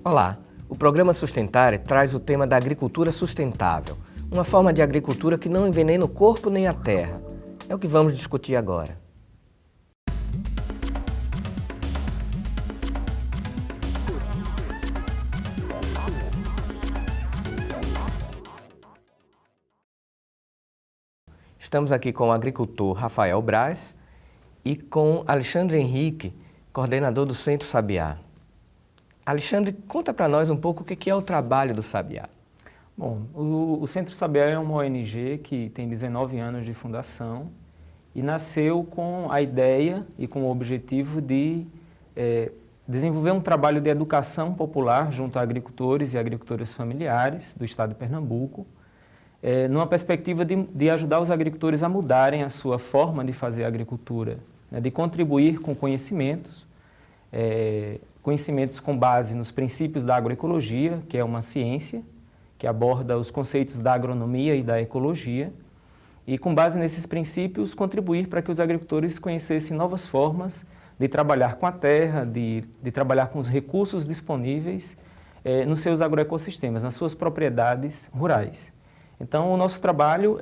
Olá, o programa Sustentare traz o tema da agricultura sustentável, uma forma de agricultura que não envenena o corpo nem a terra. É o que vamos discutir agora. Estamos aqui com o agricultor Rafael Braz e com Alexandre Henrique, coordenador do Centro Sabiá. Alexandre, conta para nós um pouco o que é o trabalho do Sabiá. Bom, o Centro Sabiá é uma ONG que tem 19 anos de fundação e nasceu com a ideia e com o objetivo de desenvolver um trabalho de educação popular junto a agricultores e agricultoras familiares do estado de Pernambuco, numa perspectiva de ajudar os agricultores a mudarem a sua forma de fazer agricultura, né, de contribuir com conhecimentos com base nos princípios da agroecologia, que é uma ciência que aborda os conceitos da agronomia e da ecologia, e com base nesses princípios contribuir para que os agricultores conhecessem novas formas de trabalhar com a terra, de trabalhar com os recursos disponíveis nos seus agroecossistemas, nas suas propriedades rurais. Então, o nosso trabalho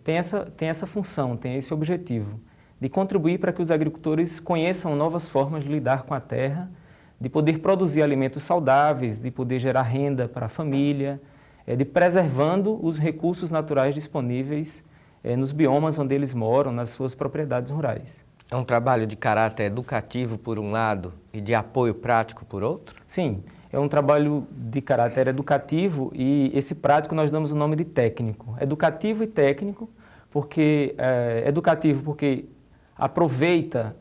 tem essa função, tem esse objetivo, de contribuir para que os agricultores conheçam novas formas de lidar com a terra, de poder produzir alimentos saudáveis, de poder gerar renda para a família, de preservando os recursos naturais disponíveis nos biomas onde eles moram, nas suas propriedades rurais. É um trabalho de caráter educativo por um lado e de apoio prático por outro? Sim, é um trabalho de caráter educativo e esse prático nós damos o nome de técnico. Educativo e técnico, porque educativo porque aproveita,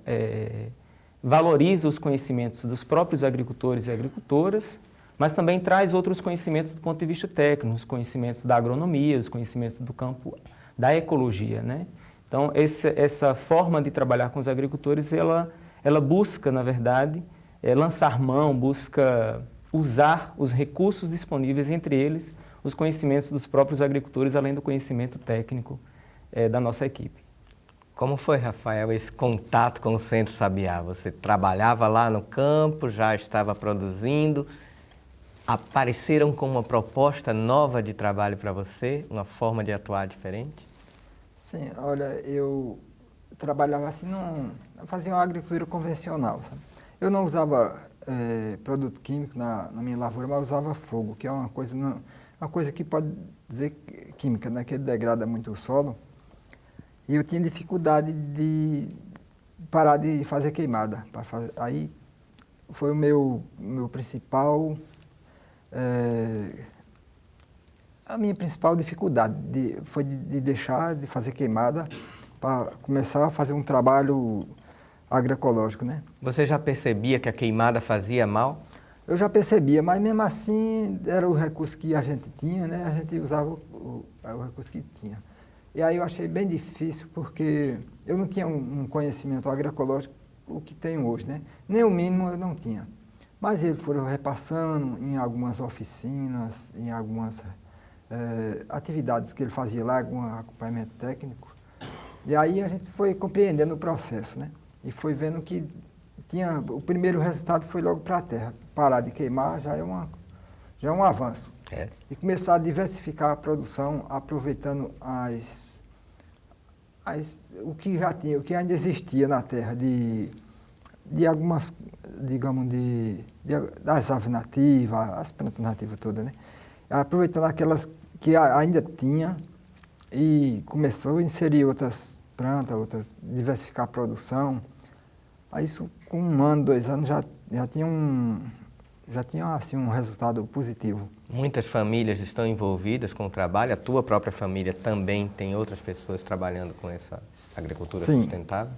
valoriza os conhecimentos dos próprios agricultores e agricultoras, mas também traz outros conhecimentos do ponto de vista técnico, os conhecimentos da agronomia, os conhecimentos do campo da ecologia, né? Então, essa forma de trabalhar com os agricultores, ela busca, na verdade, lançar mão, busca usar os recursos disponíveis, entre eles, os conhecimentos dos próprios agricultores, além do conhecimento técnico da nossa equipe. Como foi, Rafael, esse contato com o Centro Sabiá? Você trabalhava lá no campo, já estava produzindo, apareceram com uma proposta nova de trabalho para você, uma forma de atuar diferente? Sim, olha, eu trabalhava assim, fazia uma agricultura convencional, sabe? Eu não usava produto químico na minha lavoura, mas usava fogo, que é uma coisa que pode dizer química, né? Que degrada muito o solo. E eu tinha dificuldade de parar de fazer queimada. Aí foi o meu principal... a minha principal dificuldade foi de deixar de fazer queimada para começar a fazer um trabalho agroecológico, né? Você já percebia que a queimada fazia mal? Eu já percebia, mas mesmo assim era o recurso que a gente tinha, né? A gente usava o recurso que tinha. E aí eu achei bem difícil porque eu não tinha um conhecimento agroecológico o que tenho hoje, né? Nem o mínimo eu não tinha. Mas eles foram repassando em algumas oficinas, em algumas atividades que ele fazia lá, algum acompanhamento técnico. E aí a gente foi compreendendo o processo, né? E foi vendo que o primeiro resultado foi logo para a terra. Parar de queimar já é um avanço. E começar a diversificar a produção, aproveitando o que já tinha, o que ainda existia na terra, de algumas, digamos, das aves nativas, as plantas nativas todas, né? Aproveitando aquelas que ainda tinha e começou a inserir outras plantas, diversificar a produção. Aí isso, com 1 ano, 2 anos, já tinha assim, um resultado positivo. Muitas famílias estão envolvidas com o trabalho, a tua própria família também tem outras pessoas trabalhando com essa agricultura sustentável?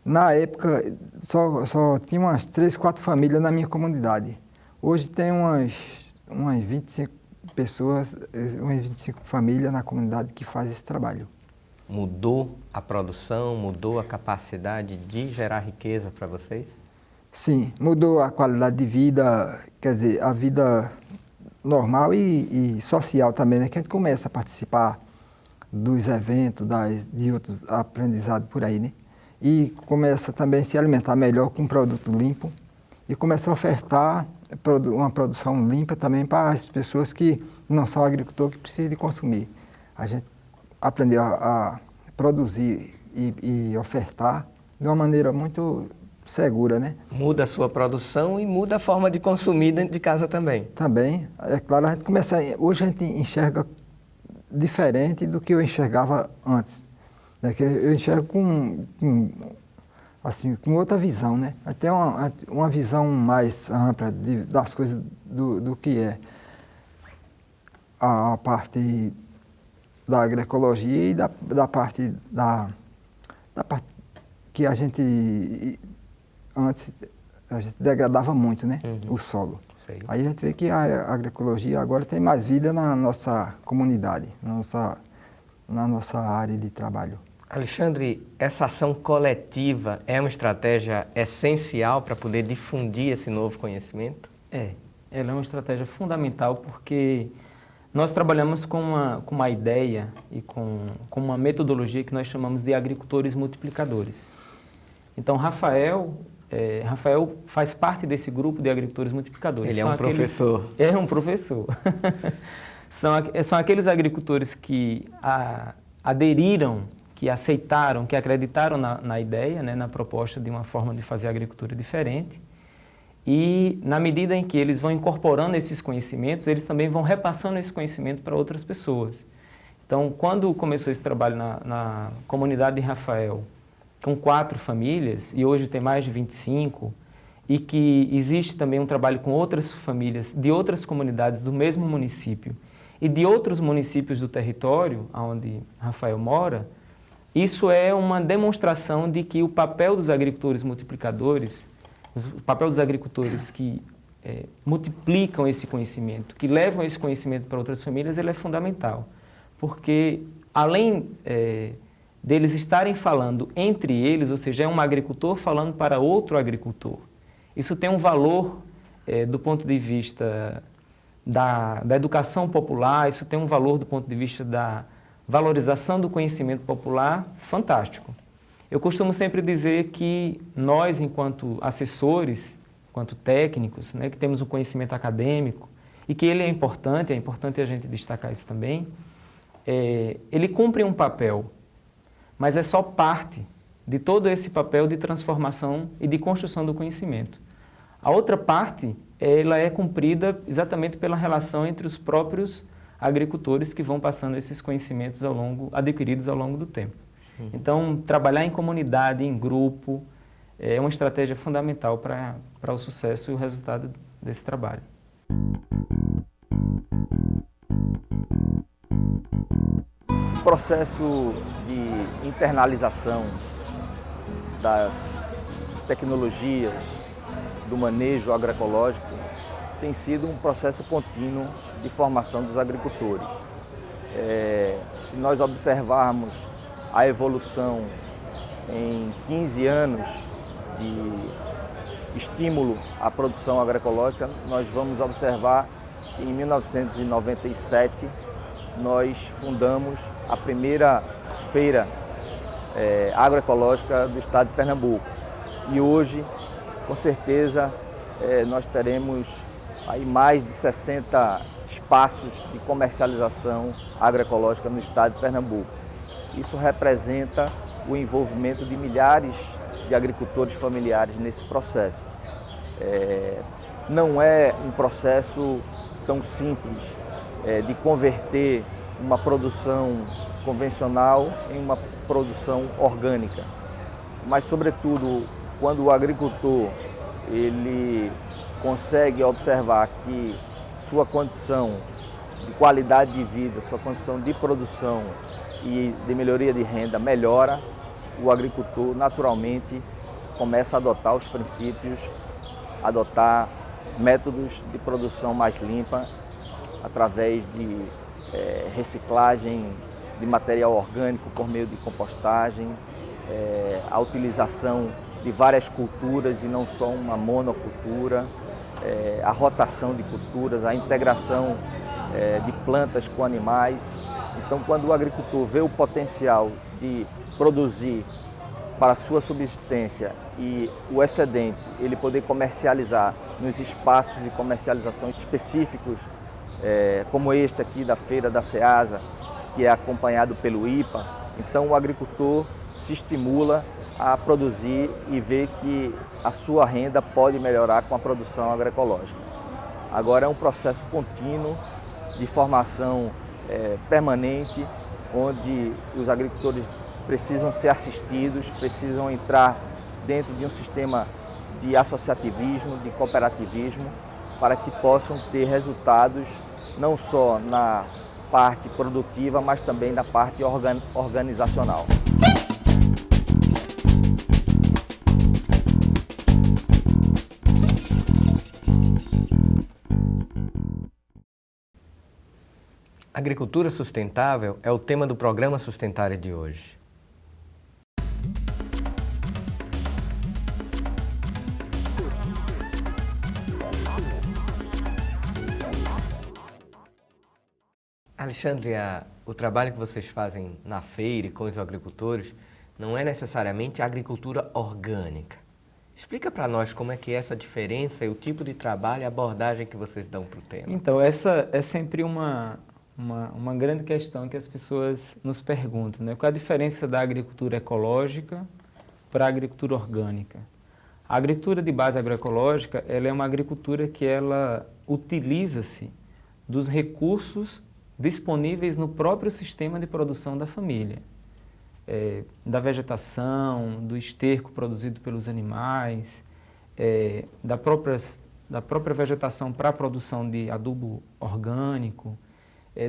Na época, só tinha umas 3, 4 famílias na minha comunidade. Hoje tem umas 25 pessoas, umas 25 famílias na comunidade que fazem esse trabalho. Mudou a produção, mudou a capacidade de gerar riqueza para vocês? Sim, mudou a qualidade de vida, quer dizer, a vida normal e social também, né? Que a gente começa a participar dos eventos, de outros aprendizados por aí, né? E começa também a se alimentar melhor com produto limpo e começa a ofertar uma produção limpa também para as pessoas que não são agricultores, que precisam de consumir. A gente aprendeu a produzir e ofertar de uma maneira muito segura, né? Muda a sua produção e muda a forma de consumir dentro de casa também. Também, é claro, a gente hoje a gente enxerga diferente do que eu enxergava antes. Né? Que eu enxergo assim, com outra visão, né? Até uma visão mais ampla das coisas do que é a parte da agroecologia e da parte que a gente antes a gente degradava muito, né? O solo. Sei. Aí a gente vê que a agroecologia agora tem mais vida na nossa comunidade, na nossa área de trabalho. Alexandre, essa ação coletiva é uma estratégia essencial para poder difundir esse novo conhecimento? Ela é uma estratégia fundamental porque nós trabalhamos com uma ideia e com uma metodologia que nós chamamos de agricultores multiplicadores. Então, Rafael faz parte desse grupo de agricultores multiplicadores. Ele é um professor. É um professor. São aqueles agricultores que aderiram, que aceitaram, que acreditaram na ideia, né, na proposta de uma forma de fazer a agricultura diferente. E, na medida em que eles vão incorporando esses conhecimentos, eles também vão repassando esse conhecimento para outras pessoas. Então, quando começou esse trabalho na comunidade de Rafael, com 4 famílias, e hoje tem mais de 25, e que existe também um trabalho com outras famílias de outras comunidades do mesmo município e de outros municípios do território onde Rafael mora, isso é uma demonstração de que o papel dos agricultores multiplicadores, o papel dos agricultores que multiplicam esse conhecimento, que levam esse conhecimento para outras famílias, ele é fundamental. Porque, além deles estarem falando entre eles, ou seja, é um agricultor falando para outro agricultor, isso tem um valor do ponto de vista da educação popular, isso tem um valor do ponto de vista da valorização do conhecimento popular fantástico. Eu costumo sempre dizer que nós, enquanto assessores, enquanto técnicos, né, que temos um conhecimento acadêmico, e que ele é importante a gente destacar isso também, ele cumpre um papel, mas é só parte de todo esse papel de transformação e de construção do conhecimento. A outra parte, ela é cumprida exatamente pela relação entre os próprios agricultores que vão passando esses conhecimentos adquiridos ao longo do tempo. Então, trabalhar em comunidade, em grupo, é uma estratégia fundamental para o sucesso e o resultado desse trabalho. O processo de internalização das tecnologias do manejo agroecológico tem sido um processo contínuo de formação dos agricultores. Se nós observarmos a evolução em 15 anos de estímulo à produção agroecológica, nós vamos observar que em 1997 nós fundamos a primeira feira agroecológica do estado de Pernambuco. E hoje, com certeza, nós teremos aí mais de 60 espaços de comercialização agroecológica no estado de Pernambuco. Isso representa o envolvimento de milhares de agricultores familiares nesse processo. Não é um processo tão simples de converter uma produção convencional em uma produção orgânica, mas, sobretudo, quando o agricultor ele consegue observar que sua condição de qualidade de vida, sua condição de produção e de melhoria de renda melhora, o agricultor naturalmente começa a adotar os princípios, adotar métodos de produção mais limpa através de reciclagem de material orgânico por meio de compostagem, a utilização de várias culturas e não só uma monocultura, a rotação de culturas, a integração de plantas com animais. Então, quando o agricultor vê o potencial de produzir para a sua subsistência e o excedente ele poder comercializar nos espaços de comercialização específicos, como este aqui da Feira da Ceasa, que é acompanhado pelo IPA, então o agricultor se estimula a produzir e ver que a sua renda pode melhorar com a produção agroecológica. Agora é um processo contínuo de formação permanente, onde os agricultores precisam ser assistidos, precisam entrar dentro de um sistema de associativismo, de cooperativismo, para que possam ter resultados não só na parte produtiva, mas também na parte organizacional. Agricultura sustentável é o tema do programa Sustentária de hoje. Alexandre, o trabalho que vocês fazem na feira e com os agricultores não é necessariamente agricultura orgânica. Explica para nós como é que é essa diferença e o tipo de trabalho e abordagem que vocês dão para o tema. Então, essa é sempre uma grande questão que as pessoas nos perguntam, né? Qual a diferença da agricultura ecológica para a agricultura orgânica? A agricultura de base agroecológica, ela é uma agricultura que ela utiliza-se dos recursos disponíveis no próprio sistema de produção da família, da vegetação, do esterco produzido pelos animais, da própria vegetação para a produção de adubo orgânico,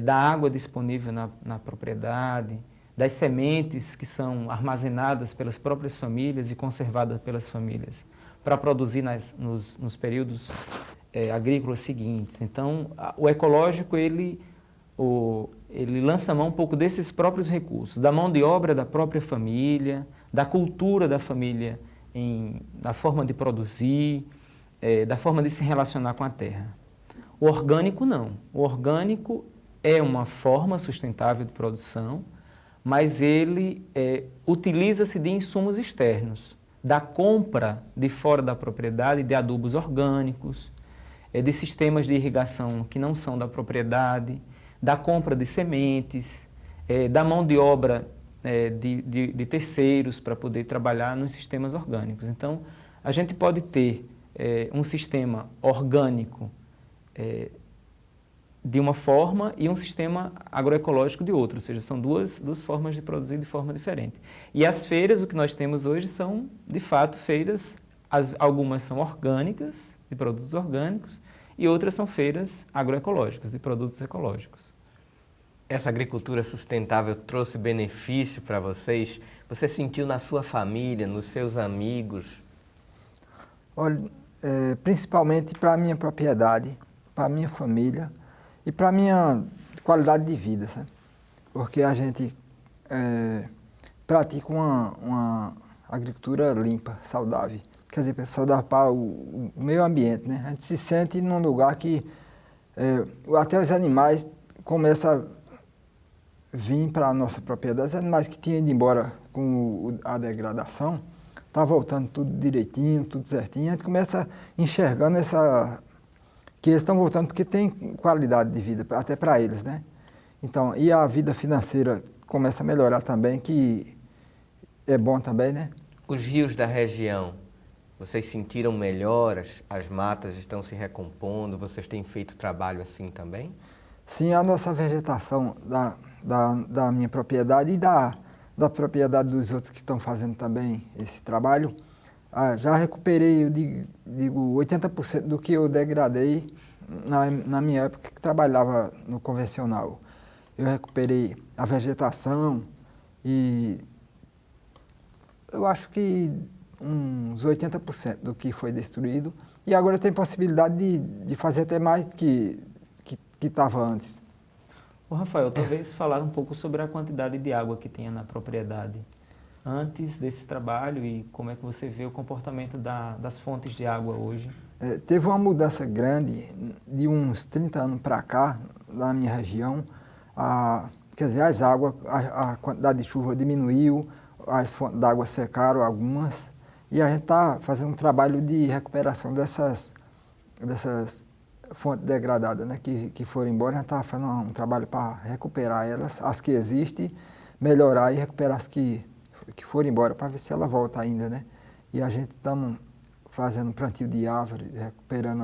da água disponível na propriedade, das sementes que são armazenadas pelas próprias famílias e conservadas pelas famílias para produzir nos períodos agrícolas seguintes. Então, o ecológico, ele lança mão um pouco desses próprios recursos, da mão de obra da própria família, da cultura da família, na forma de produzir, da forma de se relacionar com a terra. O orgânico não. O orgânico é uma forma sustentável de produção, mas ele utiliza-se de insumos externos, da compra de fora da propriedade de adubos orgânicos, de sistemas de irrigação que não são da propriedade, da compra de sementes, da mão de obra de terceiros para poder trabalhar nos sistemas orgânicos. Então, a gente pode ter um sistema orgânico de uma forma e um sistema agroecológico de outra, ou seja, são duas formas de produzir de forma diferente. E as feiras, o que nós temos hoje são, de fato, feiras, algumas são orgânicas, de produtos orgânicos, e outras são feiras agroecológicas, de produtos ecológicos. Essa agricultura sustentável trouxe benefício para vocês? Você sentiu na sua família, nos seus amigos? Olha, principalmente para a minha propriedade, para a minha família e para a minha qualidade de vida, sabe? Porque a gente pratica uma agricultura limpa, saudável. Quer dizer, saudável para o meio ambiente, né? A gente se sente num lugar que até os animais começam a vir para a nossa propriedade. Os animais que tinham ido embora com a degradação, tá voltando tudo direitinho, tudo certinho. A gente começa enxergando que eles estão voltando porque tem qualidade de vida, até para eles, né? Então, e a vida financeira começa a melhorar também, que é bom também, né? Os rios da região, vocês sentiram melhoras? As matas estão se recompondo? Vocês têm feito trabalho assim também? Sim, a nossa vegetação da minha propriedade e da propriedade dos outros que estão fazendo também esse trabalho, já recuperei, eu digo 80% do que eu degradei na minha época que trabalhava no convencional. Eu recuperei a vegetação e eu acho que uns 80% do que foi destruído, e agora tem possibilidade de fazer até mais que estava antes. Ô Rafael, talvez falar um pouco sobre a quantidade de água que tinha na propriedade antes desse trabalho e como é que você vê o comportamento das fontes de água hoje. Teve uma mudança grande de uns 30 anos para cá, na minha região. Quer dizer, as águas, a quantidade de chuva diminuiu, as fontes d'água secaram algumas, e a gente está fazendo um trabalho de recuperação dessas fontes degradadas, né, que foram embora. A gente está fazendo um trabalho para recuperar elas, as que existem, melhorar e recuperar as que foram embora, para ver se ela volta ainda, né. E a gente estamos fazendo plantio de árvore, recuperando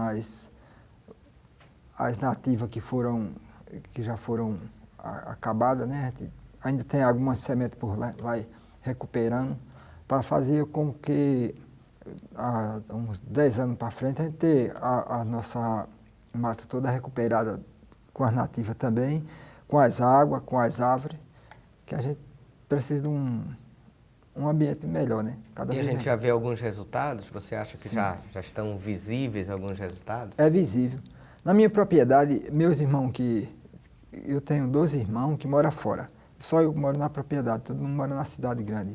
as nativas que já foram acabadas, né. A gente ainda tem algumas sementes por lá, vai recuperando, para fazer com que uns 10 anos para frente a gente ter a nossa mata toda recuperada com as nativas também, com as águas, com as árvores, que a gente precisa de um ambiente melhor, né? E a gente já vê alguns resultados? Você acha que já estão visíveis alguns resultados? É visível. Na minha propriedade, meus irmãos eu tenho 12 irmãos que moram fora. Só eu moro na propriedade, todo mundo mora na cidade grande.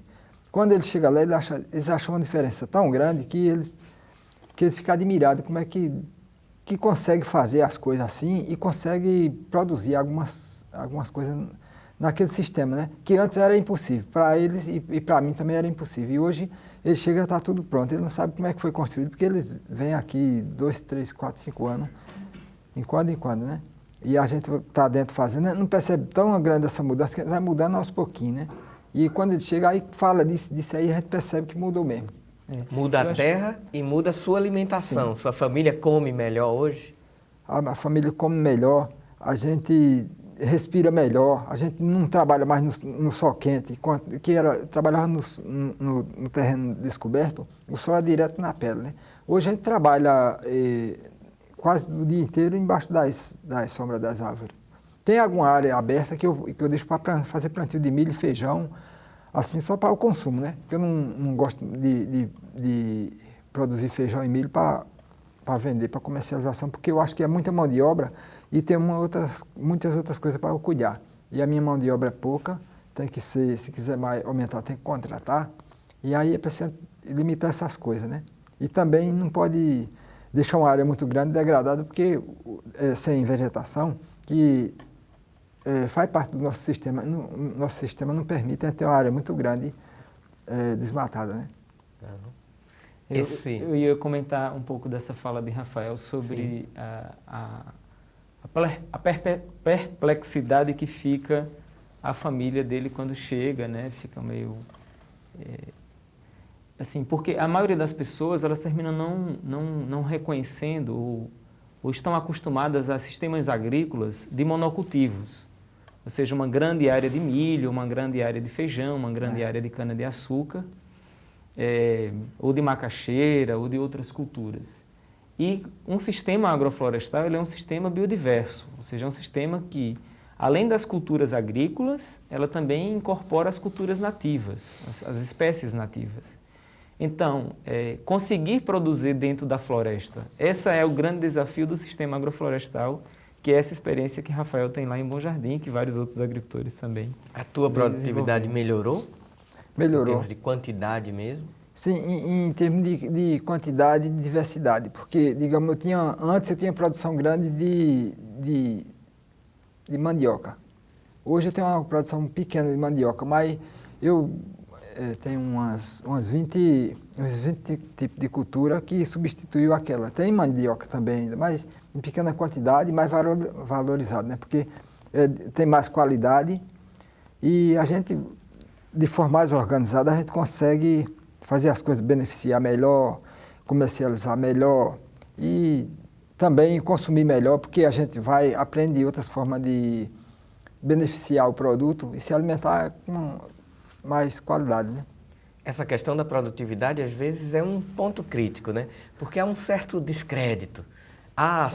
Quando eles chegam lá, eles acham uma diferença tão grande que eles ficam admirados como é que consegue fazer as coisas assim e consegue produzir algumas coisas naquele sistema, né? Que antes era impossível. Para eles e para mim também era impossível. E hoje eles chegam e está tudo pronto. Eles não sabem como é que foi construído, porque eles vêm aqui 2, 3, 4, 5 anos, em quando, né? E a gente está dentro fazendo, não percebe tão grande essa mudança, que vai mudando aos pouquinhos, né? E quando ele chega aí, fala disso aí, a gente percebe que mudou mesmo. Muda a terra e muda a sua alimentação. Sim. Sua família come melhor hoje? A família come melhor, a gente respira melhor, a gente não trabalha mais no sol quente, trabalhava no terreno descoberto, o sol é direto na pele, né? Hoje a gente trabalha quase o dia inteiro embaixo das sombras das árvores. Tem alguma área aberta que eu deixo para fazer plantio de milho e feijão, assim, só para o consumo, né? Porque eu não gosto de produzir feijão e milho para vender, para comercialização, porque eu acho que é muita mão de obra e tem muitas outras coisas para eu cuidar. E a minha mão de obra é pouca, tem que ser, se quiser mais aumentar, tem que contratar. E aí é preciso limitar essas coisas, né? E também não pode deixar uma área muito grande degradada, porque sem vegetação, que faz parte do nosso sistema, nosso sistema não permite ter uma área muito grande desmatada, né? Eu ia comentar um pouco dessa fala de Rafael sobre a perplexidade que fica a família dele quando chega, né? Fica meio... assim, porque a maioria das pessoas, elas terminam não reconhecendo ou estão acostumadas a sistemas agrícolas de monocultivos. Ou seja, uma grande área de milho, uma grande área de feijão, uma grande área de cana-de-açúcar, ou de macaxeira, ou de outras culturas. E um sistema agroflorestal, ele é um sistema biodiverso, ou seja, é um sistema que, além das culturas agrícolas, ela também incorpora as culturas nativas, as espécies nativas. Então, conseguir produzir dentro da floresta, esse é o grande desafio do sistema agroflorestal, que é essa experiência que Rafael tem lá em Bom Jardim, que vários outros agricultores também. A tua produtividade melhorou? Melhorou. Em termos de quantidade mesmo? Sim, em termos de quantidade e de diversidade, porque, digamos, antes eu tinha produção grande de mandioca. Hoje eu tenho uma produção pequena de mandioca, mas eu tenho umas 20 tipos de cultura que substituiu aquela. Tem mandioca também ainda, mas em pequena quantidade, mais valorizado, né? Porque tem mais qualidade e a gente, de forma mais organizada, a gente consegue fazer as coisas beneficiar melhor, comercializar melhor e também consumir melhor, porque a gente vai aprender outras formas de beneficiar o produto e se alimentar com mais qualidade, né? Essa questão da produtividade, às vezes, é um ponto crítico, né? Porque há um certo descrédito.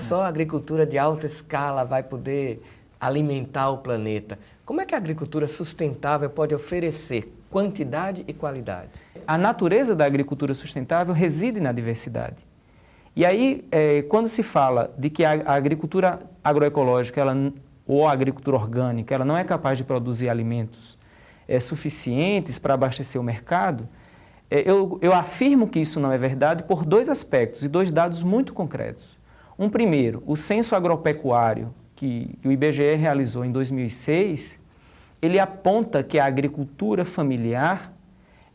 Só a agricultura de alta escala vai poder alimentar o planeta. Como é que a agricultura sustentável pode oferecer quantidade e qualidade? A natureza da agricultura sustentável reside na diversidade. E aí, quando se fala de que a agricultura agroecológica ou a agricultura orgânica, ela não é capaz de produzir alimentos suficientes para abastecer o mercado, eu afirmo que isso não é verdade por dois aspectos e dois dados muito concretos. Um primeiro, o censo agropecuário que o IBGE realizou em 2006, ele aponta que a agricultura familiar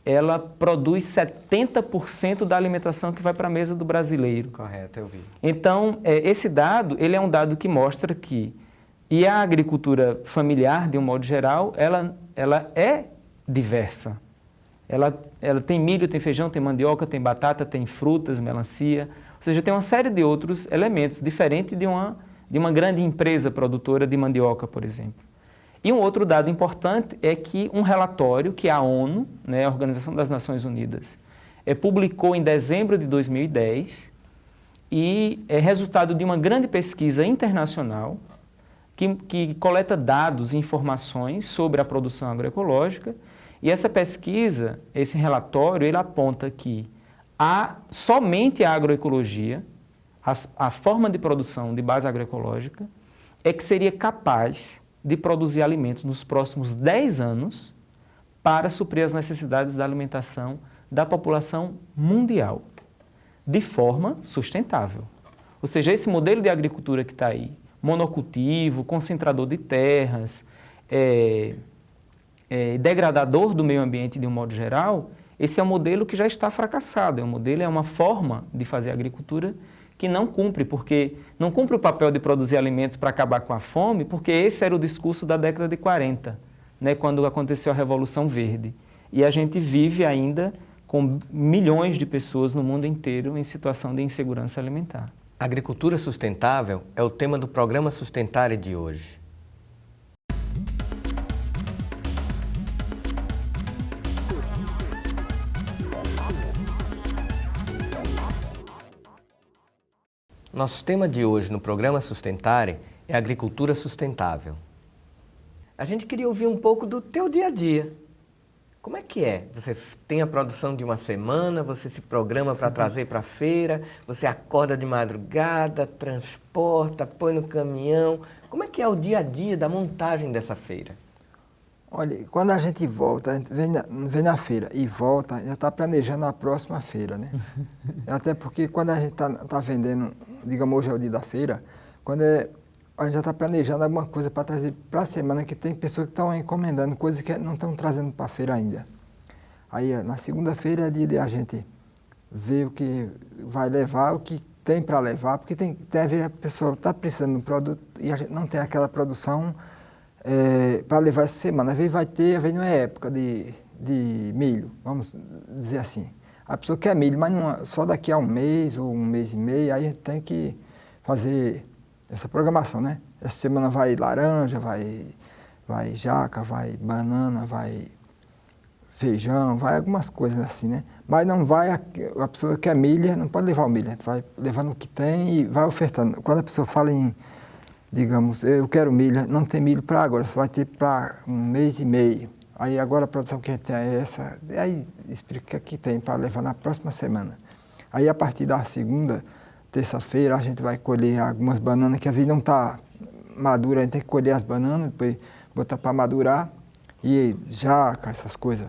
ela produz 70% da alimentação que vai para a mesa do brasileiro. Correto, eu vi. Então, esse dado, ele é um dado que mostra que, e a agricultura familiar, de um modo geral, ela é diversa. Ela tem milho, tem feijão, tem mandioca, tem batata, tem frutas, melancia, ou seja, tem uma série de outros elementos, diferente de uma grande empresa produtora de mandioca, por exemplo. E um outro dado importante é que um relatório que a ONU, né, a Organização das Nações Unidas, publicou em dezembro de 2010 e é resultado de uma grande pesquisa internacional que coleta dados e informações sobre a produção agroecológica. E essa pesquisa, esse relatório, ele aponta que somente a agroecologia, a forma de produção de base agroecológica, é que seria capaz de produzir alimentos nos próximos 10 anos para suprir as necessidades da alimentação da população mundial, de forma sustentável. Ou seja, esse modelo de agricultura que está aí, monocultivo, concentrador de terras, degradador do meio ambiente de um modo geral, esse é um modelo que já está fracassado, é uma forma de fazer agricultura que não cumpre, porque não cumpre o papel de produzir alimentos para acabar com a fome, porque esse era o discurso da década de 40, né, quando aconteceu a Revolução Verde. E a gente vive ainda com milhões de pessoas no mundo inteiro em situação de insegurança alimentar. Agricultura sustentável é o tema do programa Sustentare de hoje. Nosso tema de hoje no programa Sustentare é agricultura sustentável. A gente queria ouvir um pouco do teu dia a dia. Como é que é? Você tem a produção de uma semana, você se programa para trazer para a feira, você acorda de madrugada, transporta, põe no caminhão. Como é que é o dia a dia da montagem dessa feira? Olha, quando a gente volta, a gente vem na feira e volta, já está planejando a próxima feira, né? Até porque quando a gente está vendendo, digamos, hoje é o dia da feira, a gente já está planejando alguma coisa para trazer para a semana, que tem pessoas que estão encomendando coisas que não estão trazendo para a feira ainda. Aí na segunda-feira é dia de a gente ver o que vai levar, o que tem para levar, porque tem a ver, a pessoa está precisando de um produto e a gente não tem aquela produção para levar essa semana. Às vezes vai ter, às vezes não é época de milho, vamos dizer assim. A pessoa quer milho, mas não, só daqui a um mês ou um mês e meio, aí a gente tem que fazer essa programação, né? Essa semana vai laranja, vai jaca, vai banana, vai feijão, vai algumas coisas assim, né? Mas não vai, a pessoa que quer milho, não pode levar o milho, a gente vai levando o que tem e vai ofertando. Quando a pessoa fala em, digamos, eu quero milho, não tem milho para agora, só vai ter para um mês e meio. Aí agora a produção que a gente tem é essa, aí explica o que tem para levar na próxima semana. Aí a partir da segunda, terça-feira, a gente vai colher algumas bananas que a vida não está madura, a gente tem que colher as bananas, depois botar para madurar, e jaca, essas coisas.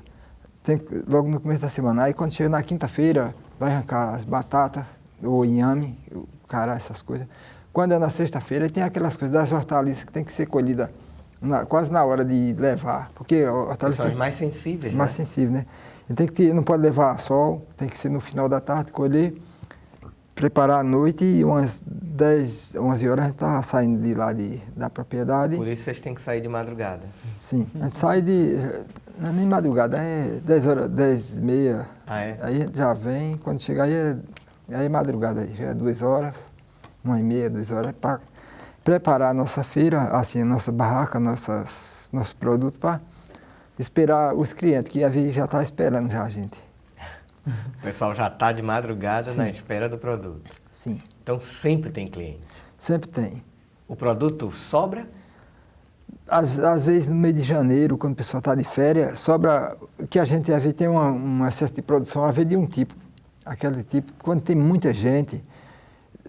Logo no começo da semana. Aí quando chega na quinta-feira, vai arrancar as batatas, o inhame, o cará, essas coisas. Quando é na sexta-feira, tem aquelas coisas das hortaliças que tem que ser colhidas quase na hora de levar, porque hortaliças são mais sensíveis, mais sensíveis, né? Não pode levar sol, tem que ser no final da tarde, colher, preparar à noite e umas 10, 11 horas a gente está saindo de lá da propriedade. Por isso vocês têm que sair de madrugada. Sim, a gente sai não é nem madrugada, é 10 horas, 10 e meia. Ah, é? Aí a gente já vem, quando chegar aí é madrugada, já é 2 horas, 1h30, 2 horas, para preparar a nossa feira, assim, a nossa barraca, nossos produtos, para esperar os clientes, que a vezes já está esperando já a gente. O pessoal já está de madrugada Sim. na espera do produto. Sim. Então sempre tem cliente. Sempre tem. O produto sobra? Às vezes no mês de janeiro, quando o pessoal está de férias, sobra, que a gente às vezes tem um excesso de produção, às vezes de um tipo. Aquele tipo, quando tem muita gente,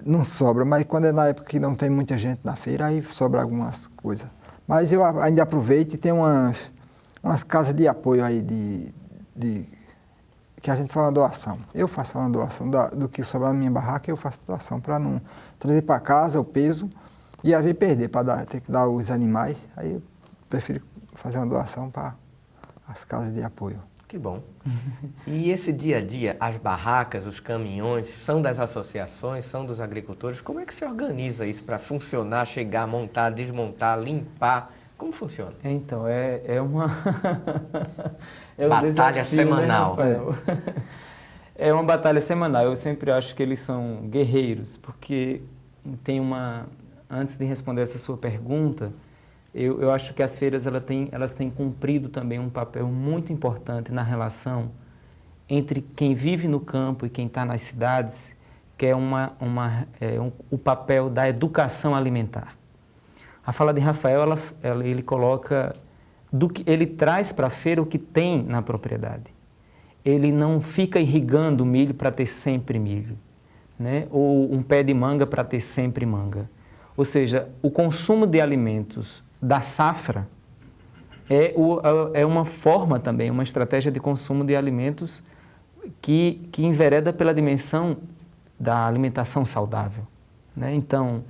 não sobra, mas quando é na época que não tem muita gente na feira, aí sobra algumas coisas. Mas eu ainda aproveito e tem umas casas de apoio aí que a gente faz uma doação. Eu faço uma doação do que sobrar na minha barraca, eu faço doação para não trazer para casa o peso e às vezes perder, para ter que dar os animais. Aí eu prefiro fazer uma doação para as casas de apoio. Que bom. E esse dia a dia, as barracas, os caminhões, são das associações, são dos agricultores? Como é que se organiza isso para funcionar, chegar, montar, desmontar, limpar? Como funciona? Então, é uma... é um Batalha desafio, semanal. Né, Rafael? É uma batalha semanal. Eu sempre acho que eles são guerreiros, porque tem uma... Antes de responder essa sua pergunta, eu acho que as feiras elas têm cumprido também um papel muito importante na relação entre quem vive no campo e quem está nas cidades, que é o papel da educação alimentar. A fala de Rafael, ele coloca, ele traz para a feira o que tem na propriedade. Ele não fica irrigando milho para ter sempre milho, né? Ou um pé de manga para ter sempre manga. Ou seja, o consumo de alimentos da safra é uma forma também, uma estratégia de consumo de alimentos que envereda pela dimensão da alimentação saudável, né? Então,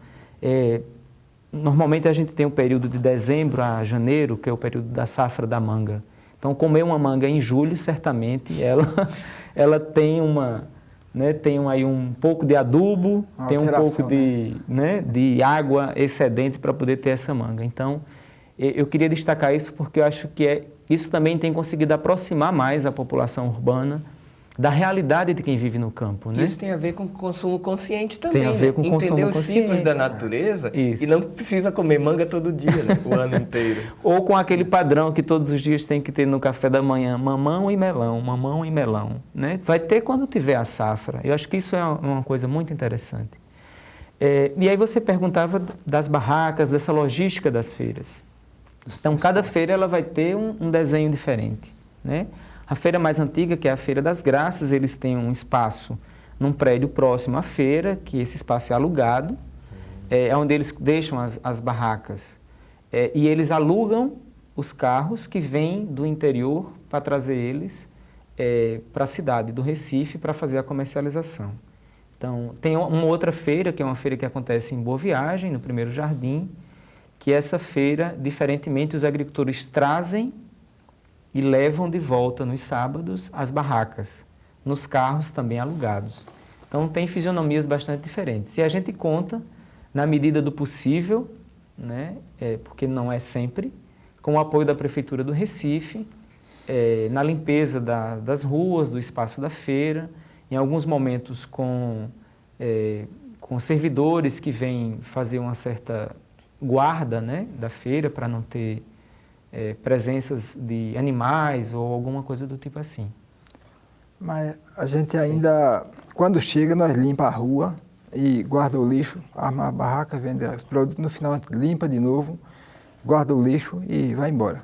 normalmente a gente tem o período de dezembro a janeiro, que é o período da safra da manga. Então, comer uma manga em julho, certamente, ela tem tem aí um pouco de adubo, tem um pouco de água excedente para poder ter essa manga. Então, eu queria destacar isso porque eu acho que isso também tem conseguido aproximar mais a população urbana da realidade de quem vive no campo, né? Isso tem a ver com consumo consciente também, tem a ver com né? consumo Entender os consciente. ciclos da natureza Isso. E não precisa comer manga todo dia, né? O ano inteiro. Ou com aquele padrão que todos os dias tem que ter no café da manhã, mamão e melão, né? Vai ter quando tiver a safra. Eu acho que isso é uma coisa muito interessante. E aí você perguntava das barracas, dessa logística das feiras. Então, cada feira ela vai ter um desenho diferente, né? A feira mais antiga, que é a Feira das Graças, eles têm um espaço num prédio próximo à feira, que esse espaço é alugado, é onde eles deixam as barracas. E eles alugam os carros que vêm do interior para trazer eles para a cidade do Recife para fazer a comercialização. Então, tem uma outra feira, que é uma feira que acontece em Boa Viagem, no Primeiro Jardim, que essa feira, diferentemente, os agricultores trazem e levam de volta nos sábados as barracas, nos carros também alugados. Então, tem fisionomias bastante diferentes. E a gente conta, na medida do possível, né, porque não é sempre, com o apoio da Prefeitura do Recife, na limpeza das ruas, do espaço da feira, em alguns momentos com servidores que vêm fazer uma certa guarda, né, da feira para não ter presenças de animais ou alguma coisa do tipo assim. Mas a gente ainda, quando chega, nós limpa a rua e guarda o lixo, arma a barraca, vende os produtos, no final a gente limpa de novo, guarda o lixo e vai embora.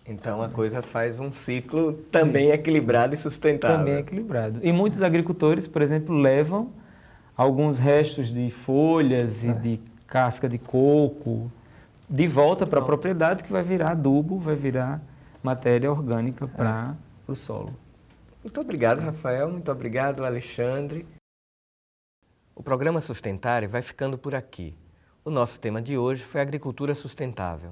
Então a coisa faz um ciclo também equilibrado e sustentável. Também equilibrado. E muitos agricultores, por exemplo, levam alguns restos de folhas e de casca de coco de volta para a propriedade, que vai virar adubo, vai virar matéria orgânica para o solo. Muito obrigado, Rafael. Muito obrigado, Alexandre. O programa Sustentário vai ficando por aqui. O nosso tema de hoje foi agricultura sustentável.